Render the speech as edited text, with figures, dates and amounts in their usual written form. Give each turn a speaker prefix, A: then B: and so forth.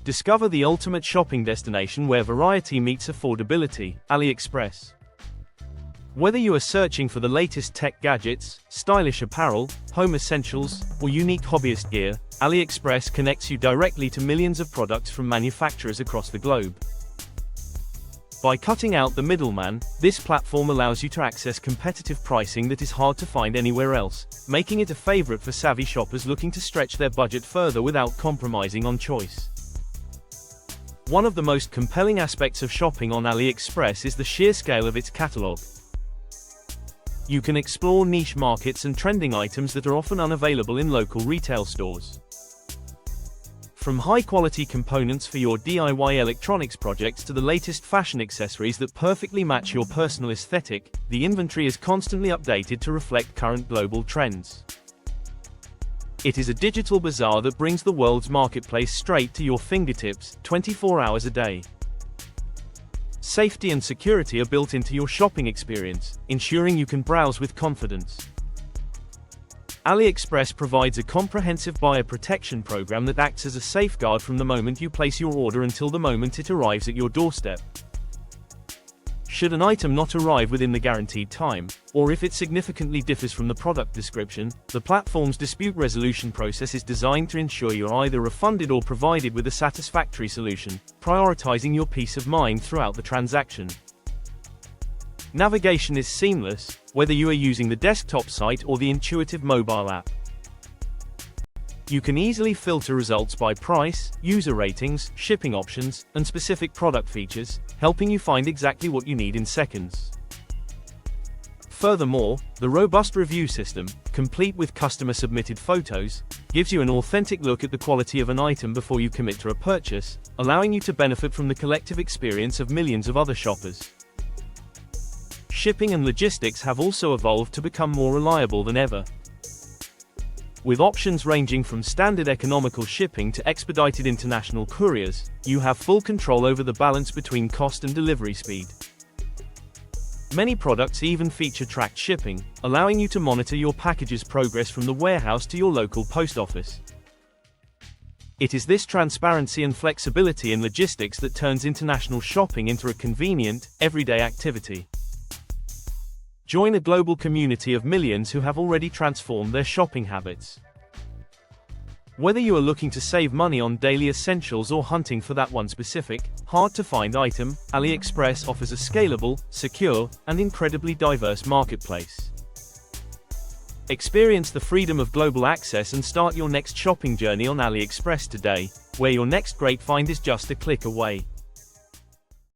A: Discover the ultimate shopping destination where variety meets affordability, AliExpress. Whether you are searching for the latest tech gadgets, stylish apparel, home essentials, or unique hobbyist gear, AliExpress connects you directly to millions of products from manufacturers across the globe. By cutting out the middleman, this platform allows you to access competitive pricing that is hard to find anywhere else, making it a favorite for savvy shoppers looking to stretch their budget further without compromising on choice. One of the most compelling aspects of shopping on AliExpress is the sheer scale of its catalog. You can explore niche markets and trending items that are often unavailable in local retail stores. From high-quality components for your DIY electronics projects to the latest fashion accessories that perfectly match your personal aesthetic, the inventory is constantly updated to reflect current global trends. It is a digital bazaar that brings the world's marketplace straight to your fingertips, 24 hours a day. Safety and security are built into your shopping experience, ensuring you can browse with confidence. AliExpress provides a comprehensive buyer protection program that acts as a safeguard from the moment you place your order until the moment it arrives at your doorstep. Should an item not arrive within the guaranteed time, or if it significantly differs from the product description, the platform's dispute resolution process is designed to ensure you are either refunded or provided with a satisfactory solution, prioritizing your peace of mind throughout the transaction. Navigation is seamless, whether you are using the desktop site or the intuitive mobile app. You can easily filter results by price, user ratings, shipping options, and specific product features, helping you find exactly what you need in seconds. Furthermore, the robust review system, complete with customer-submitted photos, gives you an authentic look at the quality of an item before you commit to a purchase, allowing you to benefit from the collective experience of millions of other shoppers. Shipping and logistics have also evolved to become more reliable than ever. With options ranging from standard economical shipping to expedited international couriers, you have full control over the balance between cost and delivery speed. Many products even feature tracked shipping, allowing you to monitor your package's progress from the warehouse to your local post office. It is this transparency and flexibility in logistics that turns international shopping into a convenient, everyday activity. Join a global community of millions who have already transformed their shopping habits. Whether you are looking to save money on daily essentials or hunting for that one specific, hard-to-find item, AliExpress offers a scalable, secure, and incredibly diverse marketplace. Experience the freedom of global access and start your next shopping journey on AliExpress today, where your next great find is just a click away.